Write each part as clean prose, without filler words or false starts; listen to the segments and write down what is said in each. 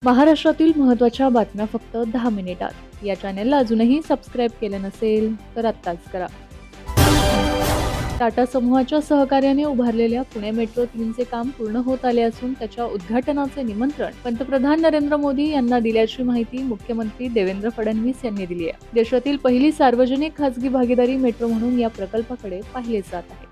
महाराष्ट्रातील महत्त्वाच्या बातम्या फक्त 10 मिनिटात. या चॅनेलला अजूनही सबस्क्राईब केले नसेल तर आत्ताच करा. टाटा समूहाच्या सहकार्याने उभारलेल्या पुणे मेट्रो 3चे काम पूर्ण होत आले असून त्याच्या उद्घाटनाचे निमंत्रण पंतप्रधान नरेंद्र मोदी यांना दिल्याची माहिती मुख्यमंत्री देवेंद्र फडणवीस यांनी दिली आहे. देशातील पहिली सार्वजनिक खासगी भागीदारी मेट्रो म्हणून या प्रकल्पाकडे पाहिले जात आहे.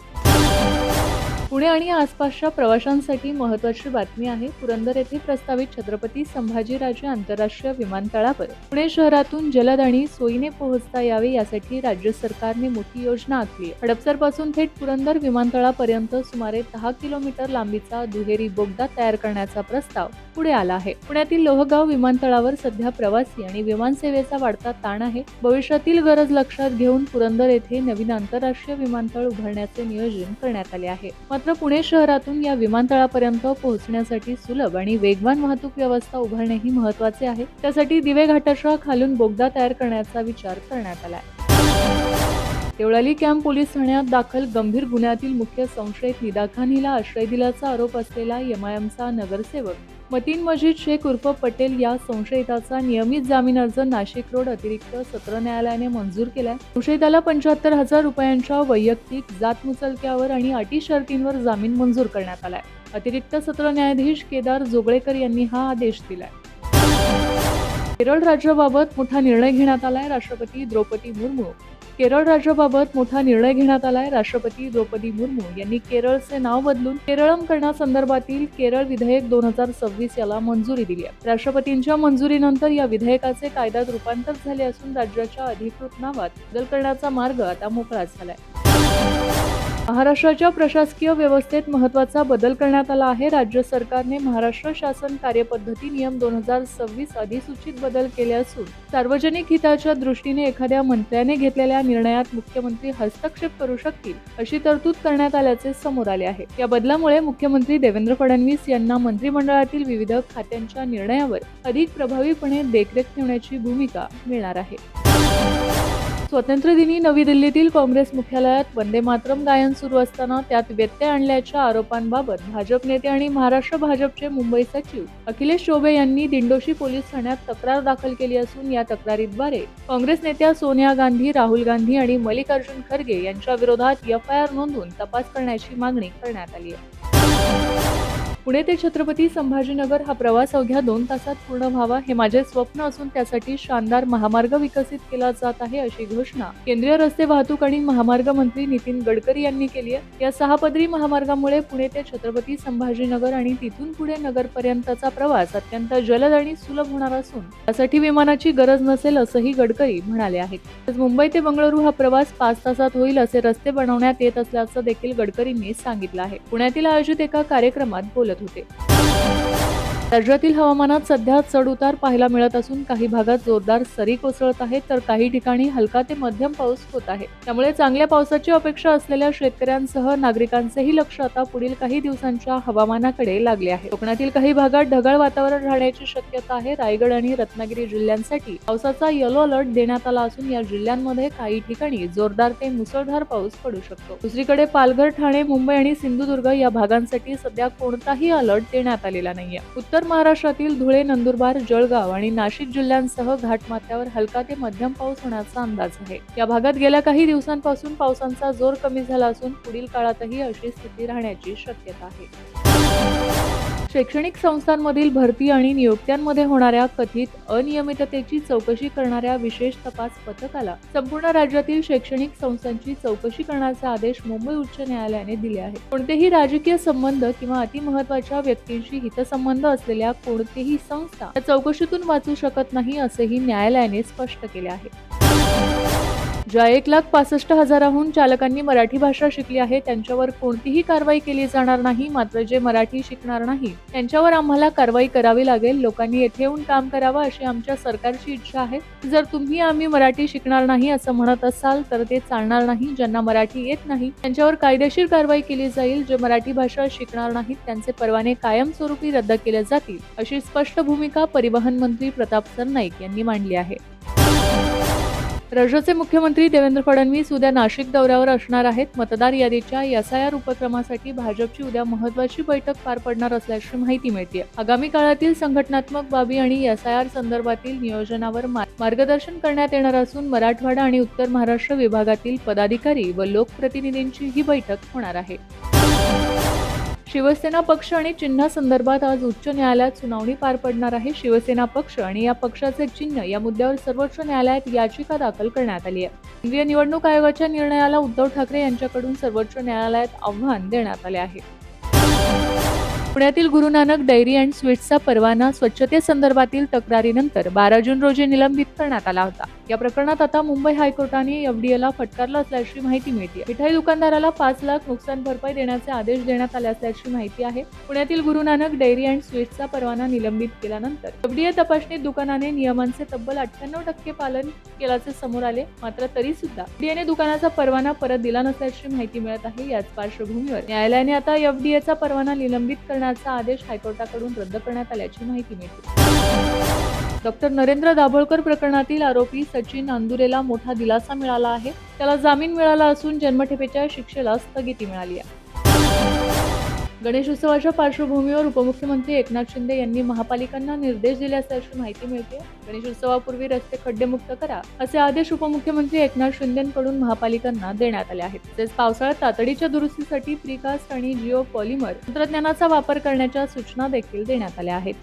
पुणे आणि आसपासच्या प्रवाशांसाठी महत्त्वाची बातमी आहे. पुरंदर येथे प्रस्तावित छत्रपती संभाजीराजे आंतरराष्ट्रीय विमानतळावर पुणे शहरातून जलद आणि सोयीने पोहोचता यावे यासाठी राज्य सरकारने मोठी योजना आखली आहे. हडपसरपासून थेट पुरंदर विमानतळापर्यंत सुमारे 10 किलोमीटर लांबीचा दुहेरी बोगदा तयार करण्याचा प्रस्ताव पुढे आला आहे. पुण्यातील लोहगाव विमानतळावर सध्या प्रवासी आणि विमानसेवेचा वाढता ताण आहे. भविष्यातील गरज लक्षात घेऊन पुरंदर येथे नवीन आंतरराष्ट्रीय विमानतळ उभारण्याचे नियोजन करण्यात आले आहे. मात्र पुणे शहरातून या विमानतळापर्यंत पोहोचण्यासाठी सुलभ आणि वेगवान वाहतूक व्यवस्था उभारणेही महत्त्वाचे आहे. त्यासाठी दिवे घाटाच्या खालून बोगदा तयार करण्याचा विचार करण्यात आला आहे. देवळाली कॅम्प पोलीस ठाण्यात दाखल गंभीर गुन्ह्यातील मुख्य संशयित निदा खान हिला आश्रय दिल्याचा आरोप असलेला एमआयएमचा नगरसेवक मतीन मजीद शेख उर्फ पटेल या संशयिताचा नियमित जामीन अर्ज नाशिक रोड अतिरिक्त सत्र न्यायालयाने मंजूर केलाय. संशयिताला 75,000 रुपयांच्या वैयक्तिक जात मुचलक्यावर आणि अटी शर्तींवर जामीन मंजूर करण्यात आलाय. अतिरिक्त सत्र न्यायाधीश केदार जोगळेकर यांनी हा आदेश दिलाय. केरळ राज्याबाबत मोठा निर्णय घेण्यात आलाय. राष्ट्रपती द्रौपदी मुर्मू यांनी केरळचे नाव बदलून केरळम करण्यासंदर्भातील केरळ विधेयक 2026 याला मंजुरी दिली आहे. राष्ट्रपतींच्या मंजुरीनंतर या विधेयकाचे कायद्यात रूपांतर झाले असून राज्याच्या अधिकृत नावात बदल करण्याचा मार्ग आता मोकळा झालाय. महाराष्ट्राच्या प्रशासकीय व्यवस्थेत महत्त्वाचा बदल करण्यात आला आहे. राज्य सरकारने महाराष्ट्र शासन कार्यपद्धती नियम 2026 अधिसूचित बदल केले असून सार्वजनिक हिताच्या दृष्टीने एखाद्या मंत्र्याने घेतलेल्या निर्णयात मुख्यमंत्री हस्तक्षेप करू शकतील अशी तरतूद करण्यात आल्याचे समोर आले आहे. या बदलामुळे मुख्यमंत्री देवेंद्र फडणवीस यांना मंत्रिमंडळातील विविध खात्यांच्या निर्णयावर अधिक प्रभावीपणे देखरेख ठेवण्याची भूमिका मिळणार आहे. स्वातंत्र्यदिनी नवी दिल्लीतील काँग्रेस मुख्यालयात वंदे मातरम गायन सुरू असताना त्यात व्यत्यय आणल्याच्या आरोपांबाबत भाजप नेते आणि महाराष्ट्र भाजपचे मुंबई सचिव अखिलेश चौबे यांनी दिंडोशी पोलीस ठाण्यात तक्रार दाखल केली असून या तक्रारीद्वारे काँग्रेस नेत्या सोनिया गांधी, राहुल गांधी आणि मल्लिकार्जुन खरगे यांच्या विरोधात एफआयआर नोंदवून तपास करण्याची मागणी करण्यात आली आहे. पुणे ते छत्रपती संभाजीनगर हा प्रवास अवघ्या 2 तासात पूर्ण व्हावा हे माझे स्वप्न असून त्यासाठी शानदार महामार्ग विकसित केला जात आहे अशी घोषणा केंद्रीय रस्ते वाहतूक आणि महामार्ग मंत्री नितीन गडकरी यांनी केली आहे. या 6 पदरी महामार्गामुळे पुणे ते छत्रपती संभाजीनगर आणि तिथून पुढे नगरपर्यंतचा प्रवास अत्यंत जलद आणि सुलभ होणार असून त्यासाठी विमानाची गरज नसेल असंही गडकरी म्हणाले आहेत. मुंबई ते बंगळुरू हा प्रवास 5 तासात होईल असे रस्ते बनवण्यात येत असल्याचं देखील गडकरींनी सांगितलं आहे. पुण्यातील आयोजित एका कार्यक्रमात बोलत होते. राज्यातील हवामानात सध्या चढ-उतार पाहायला मिळत असून काही भागात जोरदार सरी कोसळत आहेत तर काही ठिकाणी हलका ते मध्यम पाऊस होत आहे. त्यामुळे चांगल्या पावसाची अपेक्षा असलेल्या शेतकऱ्यांसह नागरिकांचेही लक्ष आता पुढील काही दिवसांच्या हवामानाकडे लागले आहे. कोकणातील काही भागात ढगाळ वातावरण राहण्याची शक्यता आहे. रायगड आणि रत्नागिरी जिल्ह्यांसाठी पावसाचा येलो अलर्ट देण्यात आला असून या जिल्ह्यांमध्ये काही ठिकाणी जोरदार ते मुसळधार पाऊस पडू शकतो. दुसरीकडे पालघर, ठाणे, मुंबई आणि सिंधुदुर्ग या भागांसाठी सध्या कोणताही अलर्ट देण्यात आलेला नाहीये. उत्तर महाराष्ट्रातील धुळे, नंदुरबार, जळगाव आणि नाशिक जिल्ह्यांसह घाटमाथ्यावर हलका ते मध्यम पाऊस होण्याचा अंदाज आहे. या भागात गेल्या काही दिवसांपासून पावसाचा जोर कमी झाला असून पुढील काळातही अशी स्थिती राहण्याची शक्यता आहे. शैक्षणिक संस्थांमधील भरती आणि नियुक्त्यांमध्ये होणाऱ्या कथित अनियमिततेची चौकशी करणाऱ्या विशेष तपास पथकाला संपूर्ण राज्यातील शैक्षणिक संस्थांची चौकशी करण्याचे आदेश मुंबई उच्च न्यायालयाने दिले आहेत. कोणतेही राजकीय संबंध किंवा अतिमहत्त्वाच्या व्यक्तींशी हितसंबंध असलेल्या कोणतीही संस्था या चौकशीतून वाचू शकत नाही असेही न्यायालयाने स्पष्ट केले आहे. ज्या 1,65,000हून चालकांनी मराठी भाषा शिकली आहे त्यांच्यावर कोणतीही कारवाई केली जाणार नाही. मात्र जे मराठी शिकणार नाही त्यांच्यावर आम्हाला कारवाई करावी लागेल. लोकांनी येथे येऊन काम करावं अशी आमच्या सरकारची इच्छा आहे. जर तुम्ही आम्ही मराठी शिकणार नाही असं म्हणत असाल तर ते चालणार नाही. ज्यांना मराठी येत नाही त्यांच्यावर कायदेशीर कारवाई केली जाईल. जे मराठी भाषा शिकणार नाहीत त्यांचे परवाने कायमस्वरूपी रद्द केले जातील अशी स्पष्ट भूमिका परिवहन मंत्री प्रताप सरनाईक यांनी मांडली आहे. राज्याचे मुख्यमंत्री देवेंद्र फडणवीस उद्या नाशिक दौऱ्यावर असणार आहेत. मतदार यादीच्या एसआयआर उपक्रमासाठी भाजपची उद्या महत्त्वाची बैठक पार पडणार असल्याची माहिती मिळते. आगामी काळातील संघटनात्मक बाबी आणि एसआयआर संदर्भातील नियोजनावर मार्गदर्शन करण्यात येणार असून मराठवाडा आणि उत्तर महाराष्ट्र विभागातील पदाधिकारी व लोकप्रतिनिधींची ही बैठक होणार आहे. शिवसेना पक्ष आणि चिन्हासंदर्भात आज उच्च न्यायालयात सुनावणी पार पडणार आहे. शिवसेना पक्ष आणि या पक्षाचे चिन्ह या मुद्द्यावर सर्वोच्च न्यायालयात याचिका दाखल करण्यात आली आहे. केंद्रीय निवडणूक आयोगाच्या निर्णयाला उद्धव ठाकरे यांच्याकडून सर्वोच्च न्यायालयात आव्हान देण्यात आले आहे. पुण्यातील गुरु नानक डेअरी अँड स्वीट्सचा परवाना स्वच्छतेसंदर्भातील तक्रारीनंतर 12 जून रोजी निलंबित करण्यात आला होता. या प्रकरणात आता मुंबई हायकोर्टाने एफडीएला फटकारलं असल्याची माहिती मिळते. मिठाई दुकानदाराला 5 लाख नुकसान भरपाई देण्याचे आदेश देण्यात आले असल्याची माहिती आहे. पुण्यातील गुरु नानक डेअरी अँड स्वीट्सचा परवाना निलंबित केल्यानंतर एफडीए तपासणीत दुकानाने नियमांचे तब्बल 98% पालन केल्याचे समोर आले. मात्र तरी सुद्धा एफडीएने दुकानाचा परवाना परत दिला नसल्याची माहिती मिळत आहे. याच पार्श्वभूमीवर न्यायालयाने आता एफडीएचा परवाना निलंबित करण्याचा आदेश हायकोर्टाकडून रद्द करण्यात आल्याची माहिती मिळते. डॉक्टर नरेंद्र दाभोळकर प्रकरणातील आरोपी सचिन अंदुरेला मोठा दिलासा मिळाला आहे. त्याला जामीन मिळाला असून जन्मठेपेच्या शिक्षेला स्थगिती मिळाली आहे. गणेशोत्सवाच्या पार्श्वभूमीवर उपमुख्यमंत्री एकनाथ शिंदे यांनी महापालिकांना निर्देश दिले असल्याची माहिती मिळते. गणेशोत्सवापूर्वी रस्ते खड्डेमुक्त करा असे आदेश उपमुख्यमंत्री एकनाथ शिंदेकडून महापालिकांना देण्यात आले आहेत. तसेच पावसाळ्यात तातडीच्या दुरुस्तीसाठी प्रीकास्ट आणि जिओ पॉलिमर तंत्रज्ञानाचा वापर करण्याच्या सूचना देखील देण्यात आल्या आहेत.